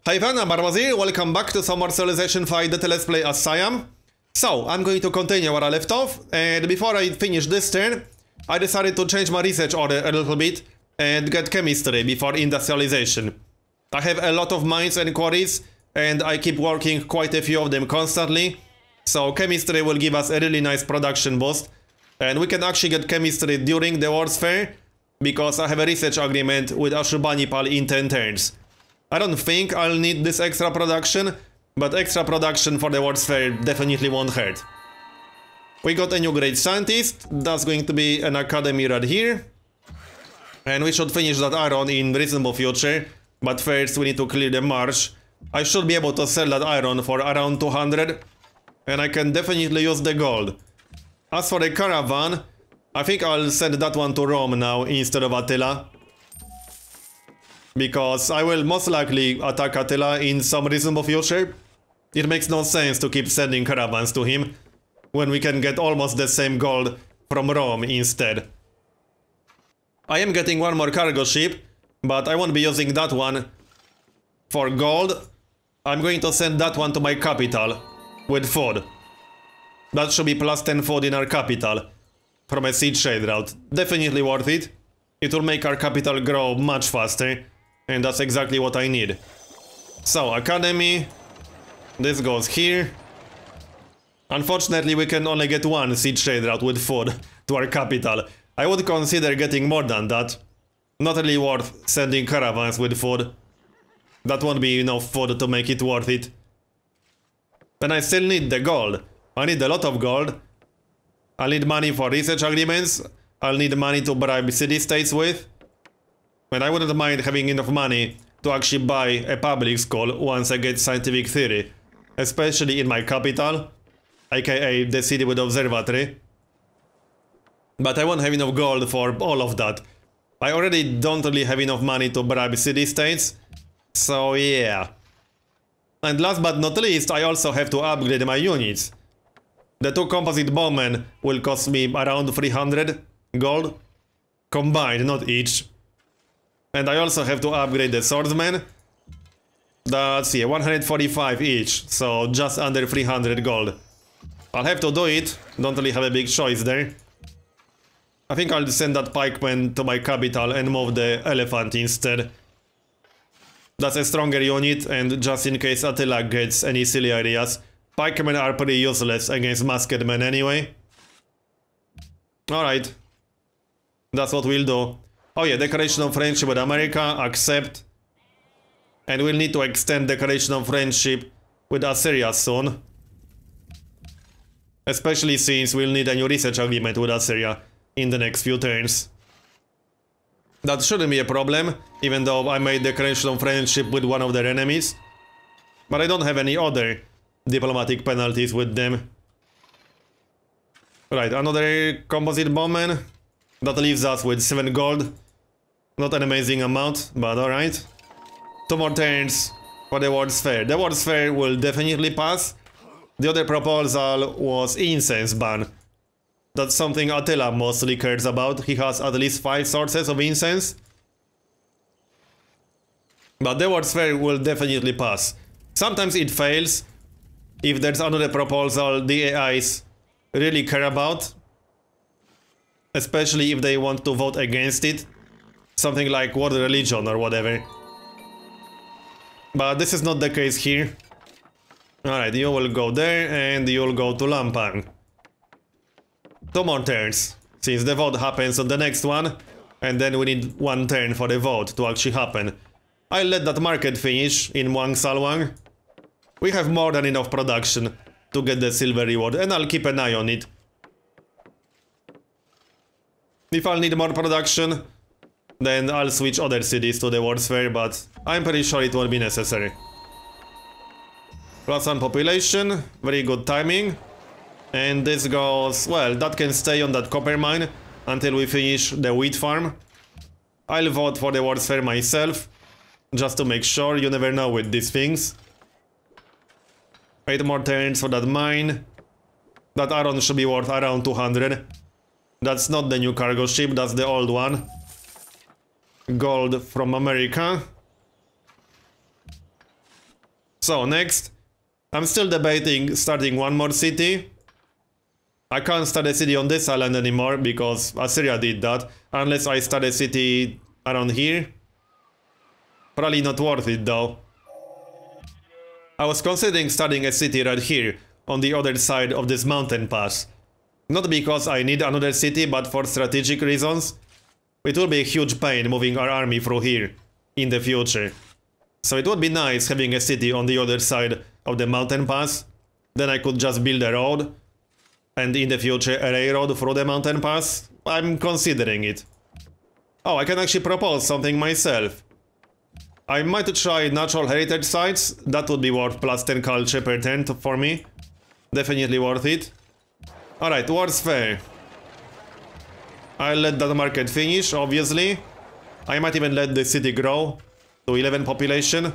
Hi everyone, I'm Marbozir, welcome back to some more Civilization 5 Deity Let's Play as Siam. So, I'm going to continue where I left off, and before I finish this turn, I decided to change my research order a little bit and get chemistry before industrialization. I have a lot of mines and quarries, and I keep working quite a few of them constantly, so chemistry will give us a really nice production boost, and we can actually get chemistry during the World's Fair, because I have a research agreement with Ashurbanipal in 10 turns. I don't think I'll need this extra production, but extra production for the World's Fair definitely won't hurt. We got a new great scientist, that's going to be an academy right here. And we should finish that iron in reasonable future, but first we need to clear the marsh. I should be able to sell that iron for around 200, and I can definitely use the gold. As for the caravan, I think I'll send that one to Rome now instead of Attila. Because I will most likely attack Attila in some reasonable future. It makes no sense to keep sending caravans to him when we can get almost the same gold from Rome instead. I am getting one more cargo ship, but I won't be using that one for gold. I'm going to send that one to my capital with food. That should be plus 10 food in our capital from a siege trade route. Definitely worth it. It will make our capital grow much faster. And that's exactly what I need. So, academy. This goes here. Unfortunately, we can only get one siege trade route with food to our capital. I would consider getting more than that. Not really worth sending caravans with food. That won't be enough food to make it worth it. And I still need the gold. I need a lot of gold. I'll need money for research agreements. I'll need money to bribe city-states with. And I wouldn't mind having enough money to actually buy a public school once I get scientific theory. Especially in my capital, aka the city with observatory. But I won't have enough gold for all of that. I already don't really have enough money to bribe city-states. So yeah. And last but not least, I also have to upgrade my units. The two composite bowmen will cost me around 300 gold. Combined, not each. And I also have to upgrade the swordsmen. That's, yeah, 145 each, so just under 300 gold. I'll have to do it, don't really have a big choice there. I think I'll send that pikeman to my capital and move the elephant instead. That's a stronger unit, and just in case Attila gets any silly areas, pikemen are pretty useless against musketmen anyway. Alright. That's what we'll do. Oh yeah, declaration of friendship with America, accept. And we'll need to extend declaration of friendship with Assyria soon. Especially since we'll need a new research agreement with Assyria in the next few turns. That shouldn't be a problem, even though I made declaration of friendship with one of their enemies. But I don't have any other diplomatic penalties with them. Right, another composite bowman. That leaves us with 7 gold. Not an amazing amount, but alright. 2 more turns for the World's Fair. The World's Fair will definitely pass. The other proposal was incense ban. That's something Attila mostly cares about. He has at least 5 sources of incense. But the World's Fair will definitely pass. Sometimes it fails. If there's another proposal the AIs really care about. Especially if they want to vote against it. Something like world religion or whatever. But this is not the case here. Alright, you will go there and you'll go to Lampang. 2 more turns, since the vote happens on the next one. And then we need 1 turn for the vote to actually happen. I'll let that market finish in Muang Salwang. We have more than enough production to get the silver reward, and I'll keep an eye on it. If I'll need more production, then I'll switch other cities to the World's Fair, but I'm pretty sure it won't be necessary. +1 population, very good timing. And this goes, well, that can stay on that copper mine until we finish the wheat farm. I'll vote for the World's Fair myself, just to make sure, you never know with these things. 8 more turns for that mine. That iron should be worth around 200. That's not the new cargo ship, that's the old one. Gold from America. So next, I'm still debating starting one more city. I can't start a city on this island anymore because Assyria did that, unless I start a city around here. Probably not worth it though. I was considering starting a city right here, on the other side of this mountain pass. Not because I need another city, but for strategic reasons. It will be a huge pain moving our army through here in the future. So it would be nice having a city on the other side of the mountain pass. Then I could just build a road. And in the future a railroad through the mountain pass. I'm considering it. Oh, I can actually propose something myself. I might try natural heritage sites. That would be worth plus 10 culture per turn for me. Definitely worth it. Alright, World's Fair. I'll let that market finish, obviously. I might even let the city grow to 11 population.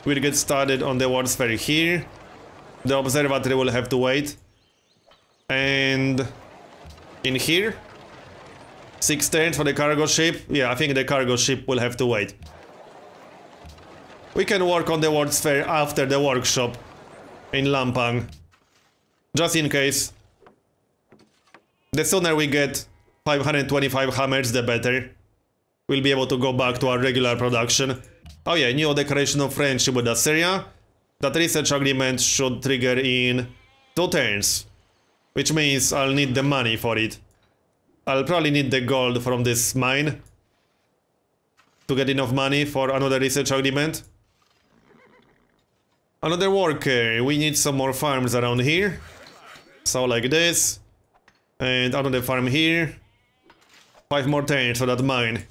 We'll get started on the World's Fair here. The observatory will have to wait. And in here, 6 turns for the cargo ship. Yeah, I think the cargo ship will have to wait. We can work on the World's Fair after the workshop in Lampang. Just in case. The sooner we get 525 hammers, the better. We'll be able to go back to our regular production. Oh yeah, new declaration of friendship with Assyria. That research agreement should trigger in 2 turns. Which means I'll need the money for it. I'll probably need the gold from this mine to get enough money for another research agreement. Another worker. We need some more farms around here. So like this. And another farm here. 5 more turns for that mine.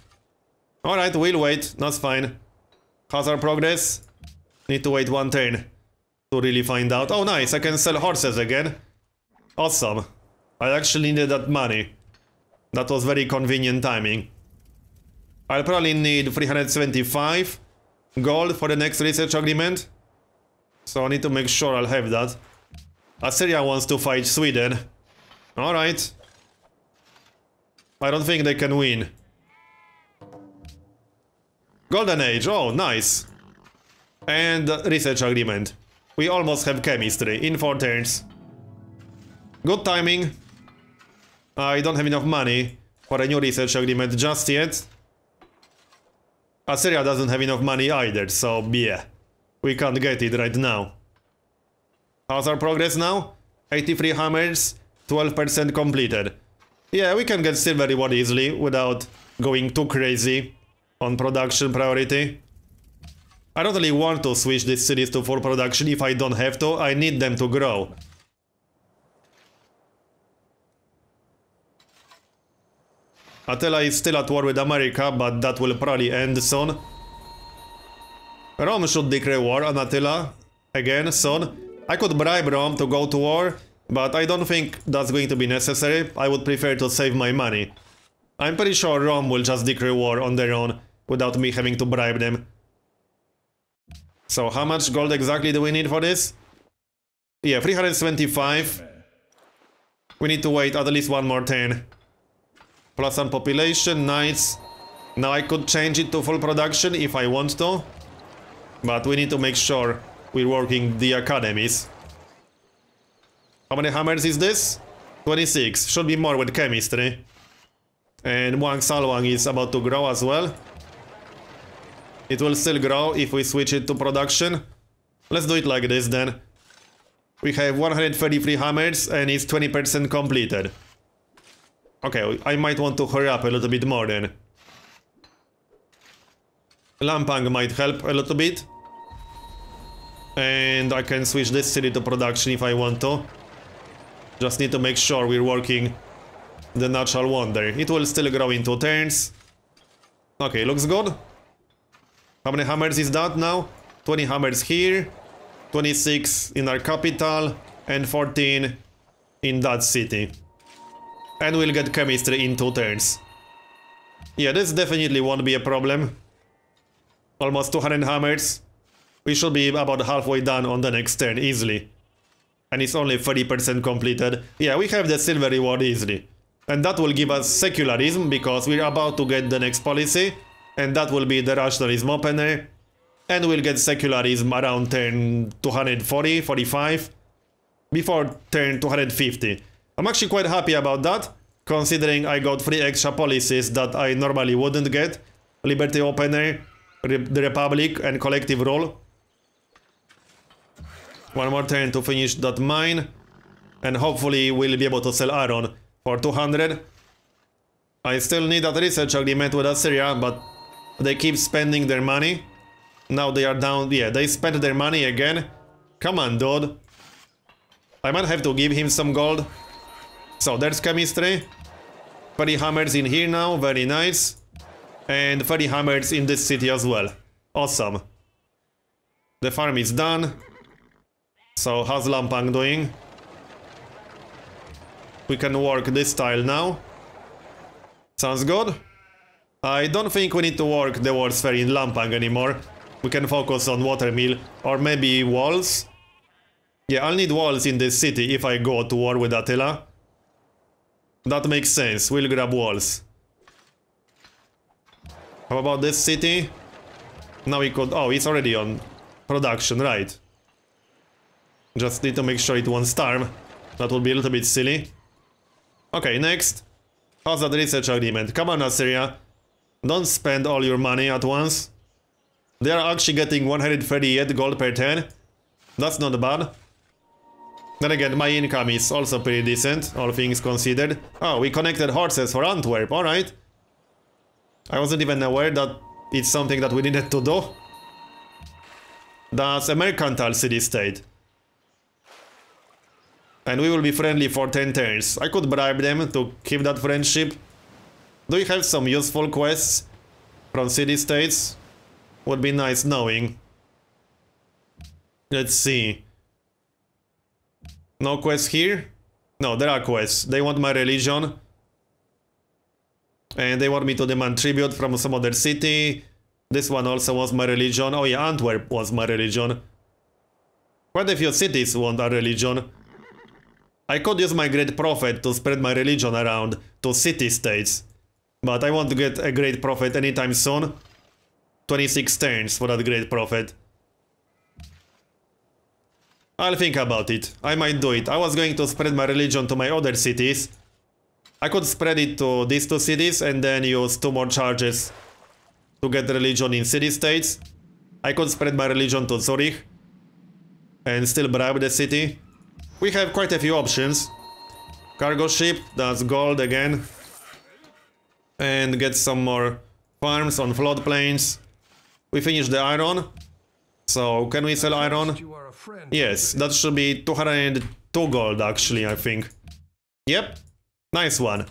Alright, we'll wait. That's fine. How's our progress? Need to wait 1 turn to really find out. Oh nice, I can sell horses again. Awesome. I actually needed that money. That was very convenient timing. I'll probably need 375 gold for the next research agreement. So I need to make sure I'll have that. Assyria wants to fight Sweden. Alright. I don't think they can win. Golden Age, oh nice. And research agreement. We almost have chemistry in 4 turns. Good timing. I don't have enough money for a new research agreement just yet. Assyria doesn't have enough money either, so yeah. We can't get it right now. How's our progress now? 83 hammers, 12% completed. Yeah, we can get silver reward easily without going too crazy on production priority. I don't really want to switch these cities to full production if I don't have to. I need them to grow. Attila is still at war with America, but that will probably end soon. Rome should declare war on Attila again soon. I could bribe Rome to go to war, but I don't think that's going to be necessary. I would prefer to save my money. I'm pretty sure Rome will just declare war on their own without me having to bribe them. So how much gold exactly do we need for this? Yeah, 375. We need to wait at least 1 more turn. Plus 1 population, nice. Now I could change it to full production if I want to. But we need to make sure we're working the academies. How many hammers is this? 26. Should be more with chemistry. And Muang Salwang is about to grow as well. It will still grow if we switch it to production. Let's do it like this then. We have 133 hammers and it's 20% completed. Okay, I might want to hurry up a little bit more then. Lampang might help a little bit. And I can switch this city to production if I want to. Just need to make sure we're working the natural wonder. It will still grow in 2 turns. Okay, looks good. How many hammers is that now? 20 hammers here. 26 in our capital. And 14 in that city. And we'll get chemistry in 2 turns. Yeah, this definitely won't be a problem. Almost 200 hammers. We should be about halfway done on the next turn easily. And it's only 30% completed. Yeah, we have the silver reward easily. And that will give us secularism because we're about to get the next policy. And that will be the rationalism opener. and we'll get secularism around turn 240, 45, before turn 250. I'm actually quite happy about that, considering I got 3 extra policies that I normally wouldn't get. Liberty Opener, the Republic, and Collective Rule. One more turn to finish that mine, and hopefully we'll be able to sell iron for 200. I still need that research agreement with Assyria, but they keep spending their money. Now they are down. Yeah, they spent their money again. Come on, dude. I might have to give him some gold. So there's chemistry. 30 hammers in here now, very nice. And 30 hammers in this city as well. Awesome. The farm is done. So how's Lampang doing? We can work this tile now. Sounds good. I don't think we need to work the warsphere in Lampang anymore. We can focus on watermill or maybe walls. Yeah, I'll need walls in this city if I go to war with Attila. That makes sense. We'll grab walls. How about this city? Now we could... Oh, it's already on production, right. Just need to make sure it won't starve. That would be a little bit silly. Okay, next. How's that research agreement? Come on, Assyria. Don't spend all your money at once. They are actually getting 138 gold per turn. That's not bad. Then again, my income is also pretty decent, all things considered. Oh, we connected horses for Antwerp, alright. I wasn't even aware that it's something that we needed to do. That's a mercantile city-state. And we will be friendly for 10 turns. I could bribe them to keep that friendship. Do we have some useful quests from city-states? Would be nice knowing. Let's see. No quests here? No, there are quests. They want my religion. And they want me to demand tribute from some other city. This one also wants my religion. Oh yeah, Antwerp wants my religion. Quite a few cities want our religion. I could use my great prophet to spread my religion around to city-states. But I won't get a great prophet anytime soon. 26 turns for that great prophet. I'll think about it. I might do it. I was going to spread my religion to my other cities. I could spread it to these 2 cities and then use 2 more charges to get religion in city-states. I could spread my religion to Zurich and still bribe the city. We have quite a few options. Cargo ship, that's gold again. And get some more farms on floodplains. We finished the iron. So, can we sell iron? Yes, that should be 202 gold actually, I think. Yep, nice one.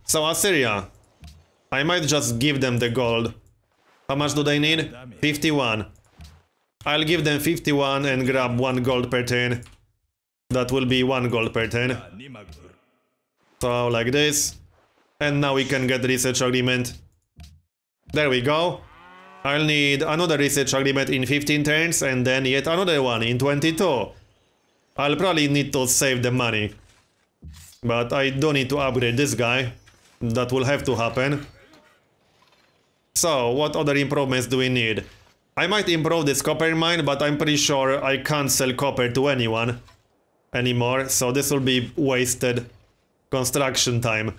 So, Assyria. I might just give them the gold. How much do they need? 51. I'll give them 51 and grab 1 gold per turn. That will be 1 gold per turn. So, like this. And now we can get research agreement. There we go. I'll need another research agreement in 15 turns and then yet another one in 22. I'll probably need to save the money. But I do need to upgrade this guy. That will have to happen. So, what other improvements do we need? I might improve this copper mine, but I'm pretty sure I can't sell copper to anyone anymore. So this will be wasted construction time.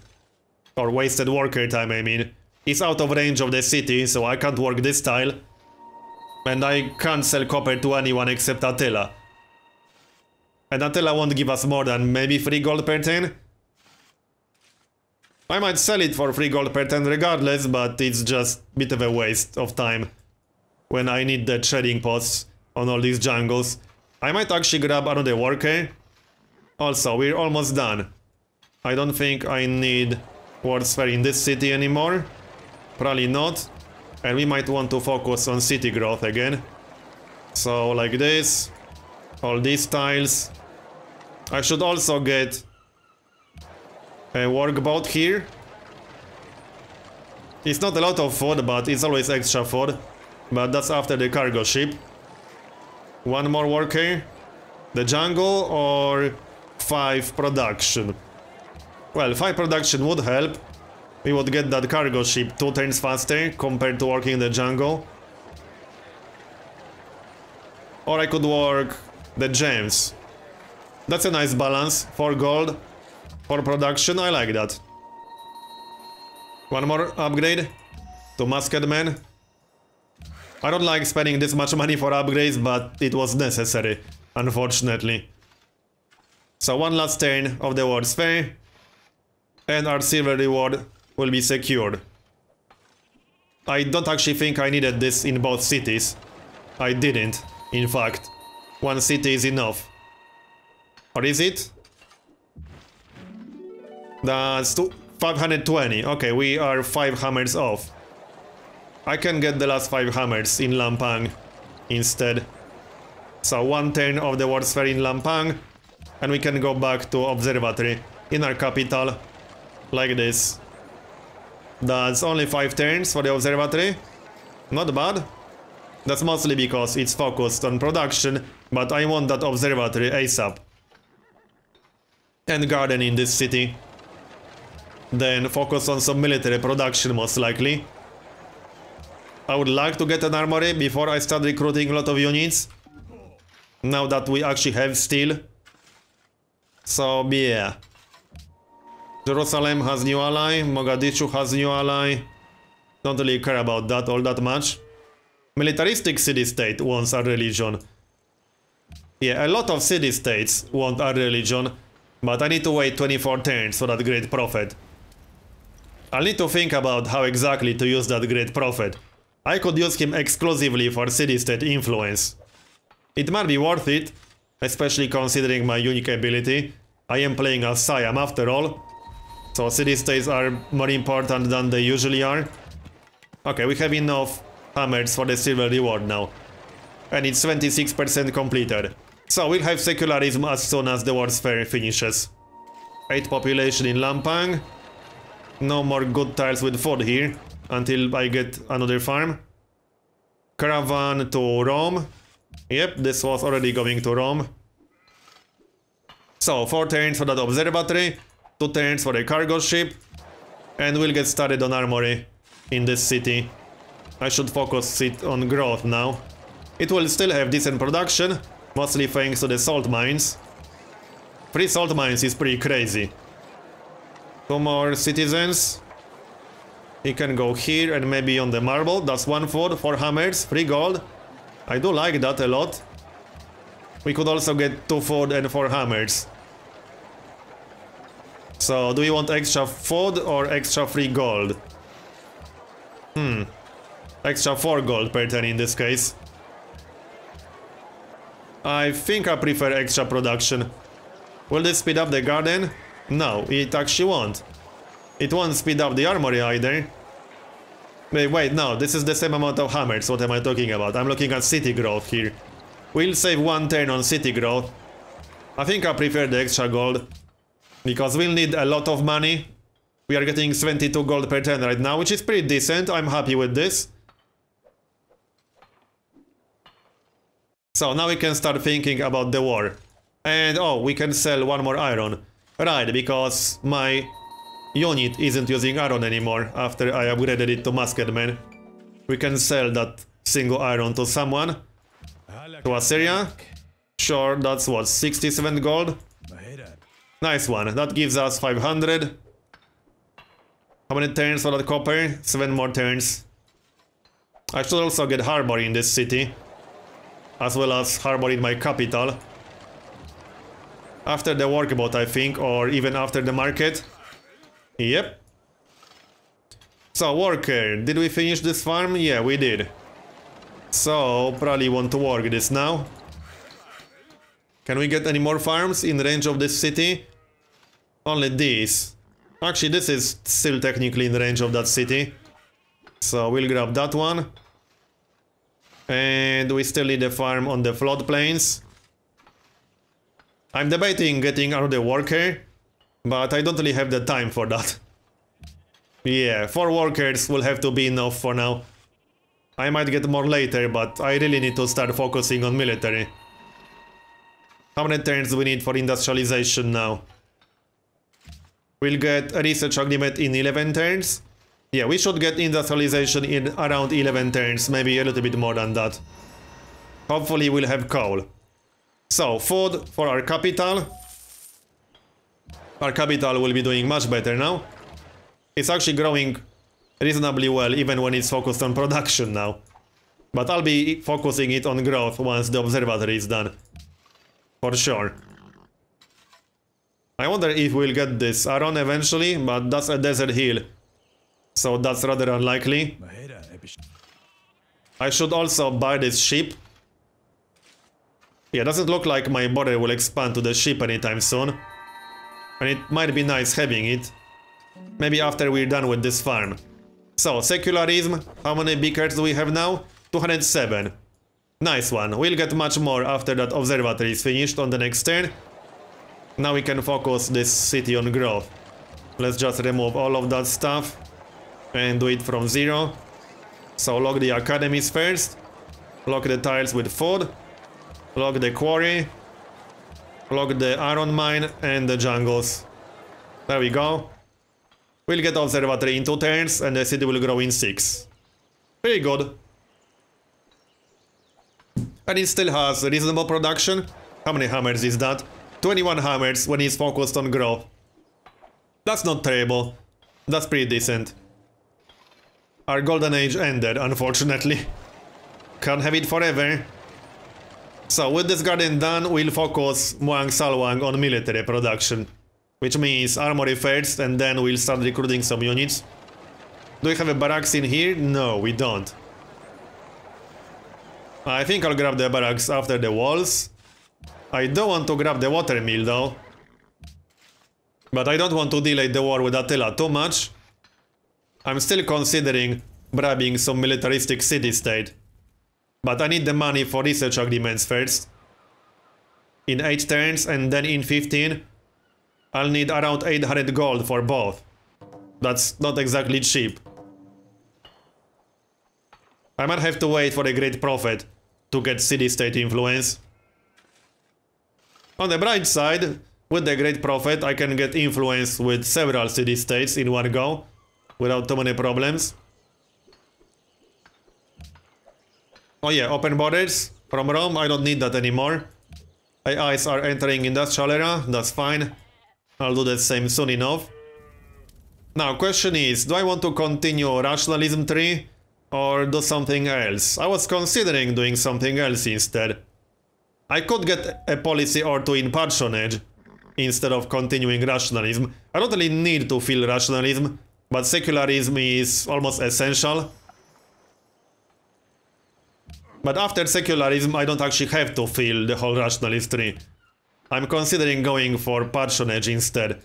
Or wasted worker time, I mean. It's out of range of the city, so I can't work this tile. And I can't sell copper to anyone except Attila. And Attila won't give us more than maybe 3 gold per turn. I might sell it for 3 gold per turn regardless, but it's just a bit of a waste of time. When I need the trading posts on all these jungles. I might actually grab another worker. Also, we're almost done. I don't think I need warsphere in this city anymore. Probably not. And we might want to focus on city growth again. So, like this. All these tiles. I should also get a workboat here. It's not a lot of food, but it's always extra food. But that's after the cargo ship. 1 more worker. The jungle or 5 production? Well, 5 production would help. We would get that cargo ship 2 turns faster compared to working in the jungle. Or I could work the gems. That's a nice balance. 4 gold for production, I like that. One more upgrade to Masked Man. I don't like spending this much money for upgrades, but it was necessary, unfortunately. So one last turn of the World's Fair, and our silver reward will be secured. I don't actually think I needed this in both cities. I didn't, in fact. One city is enough. Or is it? That's 520. Okay, we are 5 hammers off. I can get the last 5 hammers in Lampang instead. So one turn of the World's Fair in Lampang, and we can go back to Observatory in our capital, like this. That's only 5 turns for the Observatory. Not bad. That's mostly because it's focused on production, but I want that Observatory ASAP. And garden in this city. Then focus on some military production, most likely. I would like to get an armory before I start recruiting a lot of units. Now that we actually have steel. So, yeah. Jerusalem has new ally, Mogadishu has new ally. Don't really care about that all that much. Militaristic city-state wants our religion. Yeah, a lot of city-states want our religion, but I need to wait 24 turns for that great prophet. I'll need to think about how exactly to use that great prophet. I could use him exclusively for city-state influence. It might be worth it, especially considering my unique ability. I am playing as Siam after all. So city-states are more important than they usually are. Okay, we have enough hammers for the silver reward now. And it's 26% completed. So we'll have secularism as soon as the World's Fair finishes. 8 population in Lampang. No more good tiles with food here until I get another farm. Caravan to Rome. Yep, this was already going to Rome. So 4 turns for that observatory. 2 turns for a cargo ship, and we'll get started on armory in this city. I should focus it on growth now. It will still have decent production, mostly thanks to the salt mines. 3 salt mines is pretty crazy. 2 more citizens. He can go here and maybe on the marble. That's 1 food, 4 hammers, 3 gold. I do like that a lot. We could also get 2 food and 4 hammers. So, do we want extra food or extra free gold? Extra 4 gold per turn in this case. I think I prefer extra production. Will this speed up the garden? No, it actually won't. It won't speed up the armory either. Wait, no, this is the same amount of hammers. What am I talking about? I'm looking at city growth here. We'll save 1 turn on city growth. I think I prefer the extra gold. Because we'll need a lot of money. We are getting 22 gold per turn right now, which is pretty decent. I'm happy with this. So now we can start thinking about the war. And oh, we can sell 1 more iron. Right, because my unit isn't using iron anymore after I upgraded it to Masked Man. We can sell that single iron to someone. To Assyria. Sure, that's what, 67 gold? Nice one, that gives us 500. How many turns for that copper? 7 more turns. I should also get harbor in this city. As well as harbor in my capital. After the workboat, I think, or even after the market. Yep. So, worker, did we finish this farm? Yeah, we did. So, probably want to work this now. Can we get any more farms in range of this city? Only these. Actually, this is still technically in range of that city. So we'll grab that one. And we still need a farm on the floodplains. I'm debating getting another worker, but I don't really have the time for that. Yeah, 4 workers will have to be enough for now. I might get more later, but I really need to start focusing on military. How many turns do we need for industrialization now? We'll get a research agreement in 11 turns. Yeah, we should get industrialization in around 11 turns, maybe a little bit more than that. Hopefully we'll have coal. So, food for our capital. Our capital will be doing much better now. It's actually growing reasonably well even when it's focused on production now. But I'll be focusing it on growth once the observatory is done. For sure. I wonder if we'll get this iron eventually, but that's a desert hill. So that's rather unlikely. I should also buy this ship. Yeah, doesn't look like my border will expand to the ship anytime soon. And it might be nice having it. Maybe after we're done with this farm. So, secularism. How many beakers do we have now? 207. Nice one. We'll get much more after that observatory is finished on the next turn. Now we can focus this city on growth. Let's just remove all of that stuff. And do it from 0. So lock the academies first. Lock the tiles with food. Lock the quarry. Lock the iron mine and the jungles. There we go. We'll get observatory in 2 turns and the city will grow in 6. Very good. And it still has reasonable production. How many hammers is that? 21 hammers when it's focused on growth. That's not terrible. That's pretty decent. Our golden age ended, unfortunately. Can't have it forever. So with this garden done, we'll focus Muang Salwang on military production. Which means armory first, and then we'll start recruiting some units. Do we have a barracks in here? No, we don't. I think I'll grab the barracks after the walls. I don't want to grab the water mill though. But I don't want to delay the war with Attila too much. I'm still considering grabbing some militaristic city-state. But I need the money for research agreements first. In 8 turns and then in 15, I'll need around 800 gold for both. That's not exactly cheap. I might have to wait for a great prophet to get city-state influence. On the bright side, with the great prophet I can get influence with several city-states in one go, without too many problems. Oh yeah, open borders from Rome, I don't need that anymore. AIs are entering industrial era, that's fine. I'll do the same soon enough. Now, question is, do I want to continue rationalism tree or do something else? I was considering doing something else instead. I could get a policy or two in patronage instead of continuing rationalism. I don't really need to feel rationalism, but secularism is almost essential. But after secularism, I don't actually have to feel the whole rationalist tree. I'm considering going for patronage instead.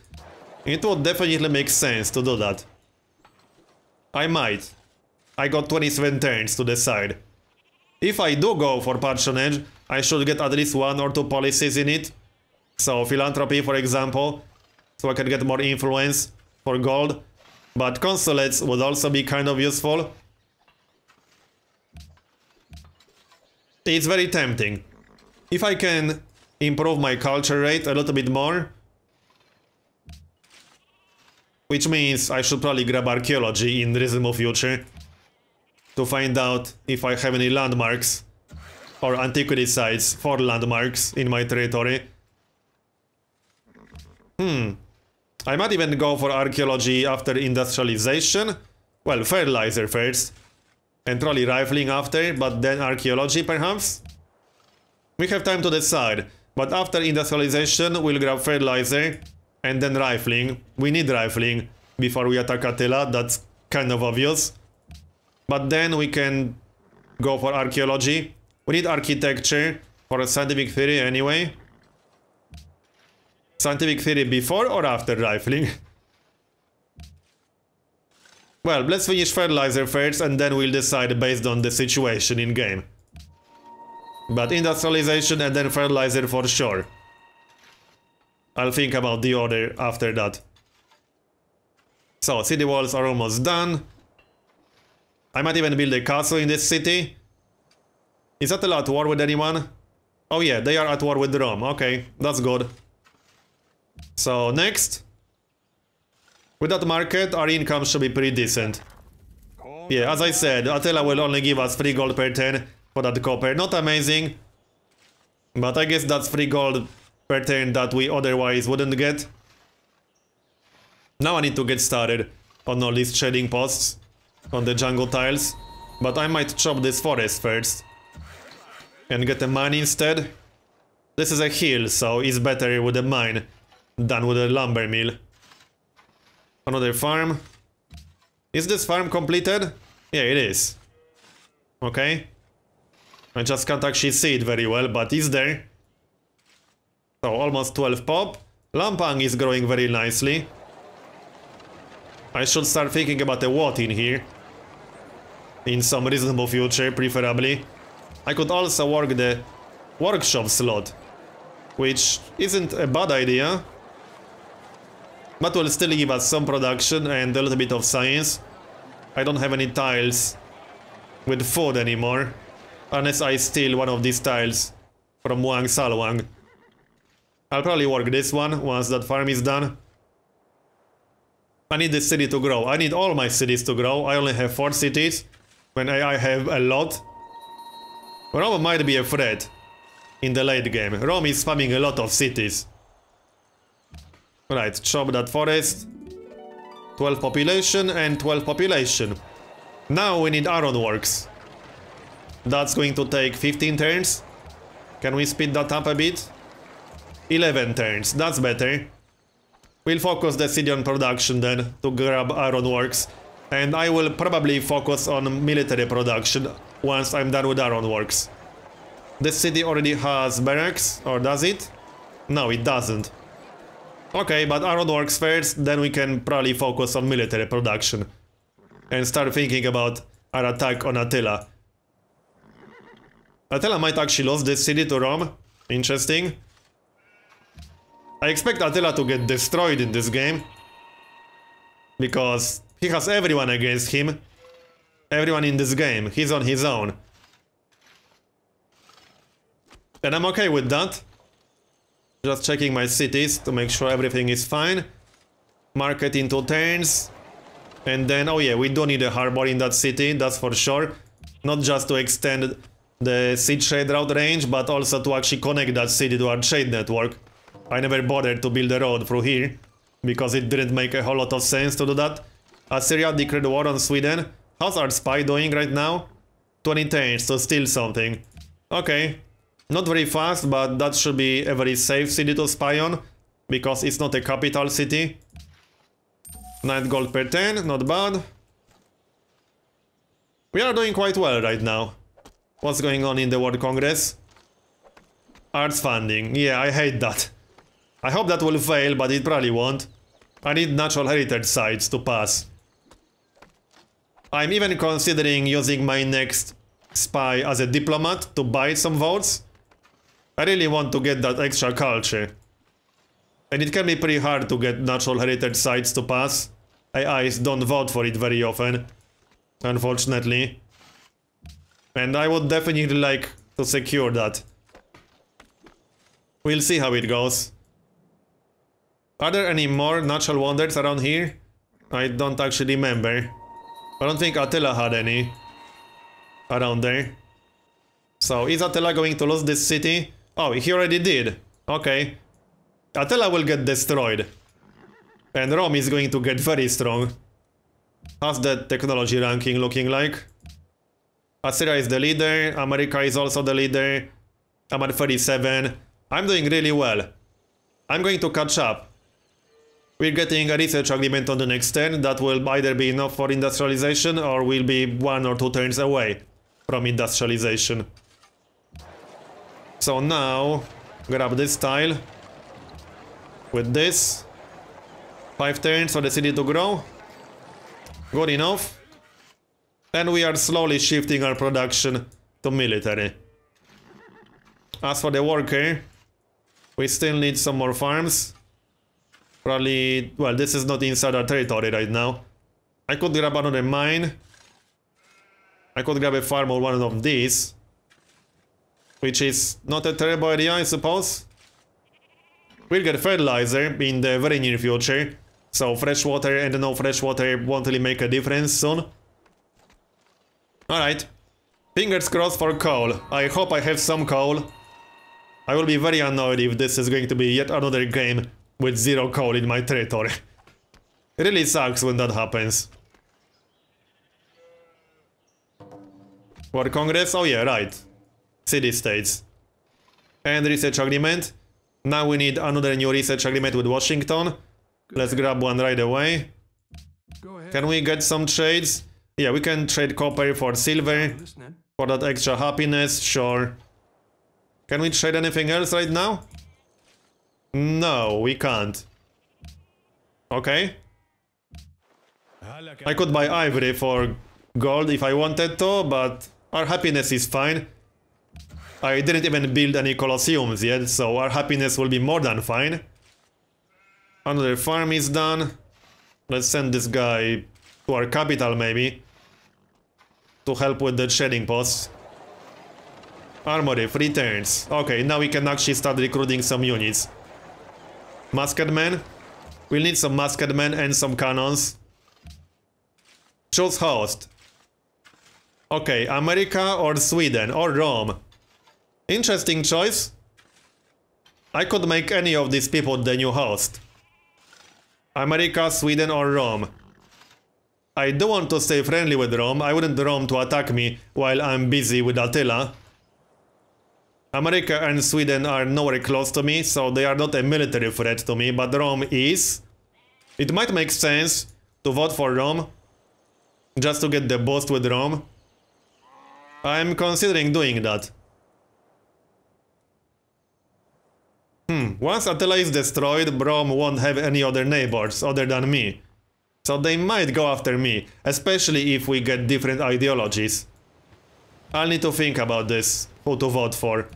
It would definitely make sense to do that. I might. I got 27 turns to decide. If I do go for patronage, I should get at least 1 or 2 policies in it. So philanthropy, for example, so I can get more influence for gold. But consulates would also be kind of useful. It's very tempting. If I can improve my culture rate a little bit more, which means I should probably grab archaeology in reasonable future to find out if I have any landmarks or antiquity sites for landmarks in my territory. I might even go for archaeology after industrialization. Well, fertilizer first. And probably rifling after, but then archaeology perhaps? We have time to decide, but after industrialization we'll grab fertilizer and then rifling. We need rifling before we attack Attila, that's kind of obvious. But then we can go for archaeology. We need architecture for a scientific theory anyway. Scientific theory before or after rifling? Well, let's finish fertilizer first and then we'll decide based on the situation in game. But industrialization and then fertilizer for sure. I'll think about the order after that. So, city walls are almost done. I might even build a castle in this city. Is Attila at war with anyone? Oh yeah, they are at war with Rome. Okay, that's good. So, next. With that market, our income should be pretty decent. Yeah, as I said, Attila will only give us 3 gold per turn for that copper. Not amazing, but I guess that's 3 gold per turn that we otherwise wouldn't get. Now I need to get started on all these trading posts on the jungle tiles, but I might chop this forest first and get a mine instead. This is a hill, so it's better with a mine than with a lumber mill. Another farm. Is this farm completed? Yeah, it is. Okay. I just can't actually see it very well, but it's there. So almost 12 pop. Lampang is growing very nicely. I should start thinking about a what in here. In some reasonable future, preferably. I could also work the workshop slot, which isn't a bad idea, but will still give us some production and a little bit of science. I don't have any tiles with food anymore, unless I steal one of these tiles from Wang Salwang. I'll probably work this one once that farm is done. I need this city to grow. I need all my cities to grow. I only have 4 cities, when I have a lot. Rome might be a threat in the late game. Rome is spamming a lot of cities. Right, chop that forest. 12 population and 12 population. Now we need ironworks. That's going to take 15 turns. Can we speed that up a bit? 11 turns, that's better. We'll focus the city on production then, to grab ironworks. And I will probably focus on military production once I'm done with ironworks. This city already has barracks, or does it? No, it doesn't. Okay, but ironworks first, then we can probably focus on military production. And start thinking about our attack on Attila. Attila might actually lose this city to Rome. Interesting. I expect Attila to get destroyed in this game, because he has everyone against him. Everyone in this game. He's on his own. And I'm okay with that. Just checking my cities to make sure everything is fine. Market in 2 turns. And then, oh yeah, we do need a harbor in that city, that's for sure. Not just to extend the siege trade route range, but also to actually connect that city to our trade network. I never bothered to build a road through here, because it didn't make a whole lot of sense to do that. Assyria declared war on Sweden. How's our spy doing right now? 20 turns to steal something. Okay. Not very fast, but that should be a very safe city to spy on, because it's not a capital city. 9 gold per 10, not bad. We are doing quite well right now. What's going on in the World Congress? Arts funding. Yeah, I hate that. I hope that will fail, but it probably won't. I need natural heritage sites to pass. I'm even considering using my next spy as a diplomat to buy some votes. I really want to get that extra culture. And it can be pretty hard to get natural heritage sites to pass. AIs don't vote for it very often, unfortunately. And I would definitely like to secure that. We'll see how it goes. Are there any more natural wonders around here? I don't actually remember. I don't think Attila had any around there. So is Attila going to lose this city? Oh, he already did. Okay. Attila will get destroyed. And Rome is going to get very strong. How's the technology ranking looking like? Assyria is the leader. America is also the leader. I'm at 37. I'm doing really well. I'm going to catch up. We're getting a research agreement on the next turn that will either be enough for industrialization or will be 1 or 2 turns away from industrialization. So now, grab this tile with this. 5 turns for the city to grow. Good enough. And we are slowly shifting our production to military. As for the worker, we still need some more farms. Probably, well, this is not inside our territory right now. I could grab another mine. I could grab a farm or one of these. Which is not a terrible idea, I suppose. We'll get fertilizer in the very near future. So fresh water and no fresh water won't really make a difference soon. Alright. Fingers crossed for coal. I hope I have some coal. I will be very annoyed if this is going to be yet another game with 0 coal in my territory. It really sucks when that happens. For Congress? Oh yeah, right. City-states. And research agreement. Now we need another new research agreement with Washington. Let's grab one right away. Can we get some trades? Yeah, we can trade copper for silver. For that extra happiness, sure. Can we trade anything else right now? No, we can't. Okay. I could buy ivory for gold if I wanted to, but our happiness is fine. I didn't even build any colosseums yet, so our happiness will be more than fine. Another farm is done. Let's send this guy to our capital maybe. To help with the trading posts. Armory, 3 turns. Okay, now we can actually start recruiting some units. Musketmen. We'll need some musketmen and some cannons. Choose host. Okay, America or Sweden or Rome. Interesting choice. I could make any of these people the new host. America, Sweden or Rome. I do want to stay friendly with Rome. I wouldn't Rome to attack me while I'm busy with Attila. America and Sweden are nowhere close to me, so they are not a military threat to me, but Rome is. It might make sense to vote for Rome, just to get the boost with Rome. I'm considering doing that. Once Attila is destroyed, Rome won't have any other neighbors other than me. So they might go after me, especially if we get different ideologies. I'll need to think about this, who to vote for.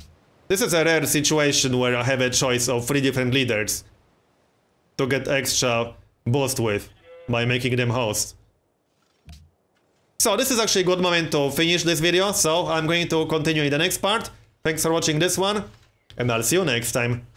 This is a rare situation where I have a choice of 3 different leaders to get extra boost with by making them host. So this is actually a good moment to finish this video, so I'm going to continue in the next part. Thanks for watching this one, and I'll see you next time.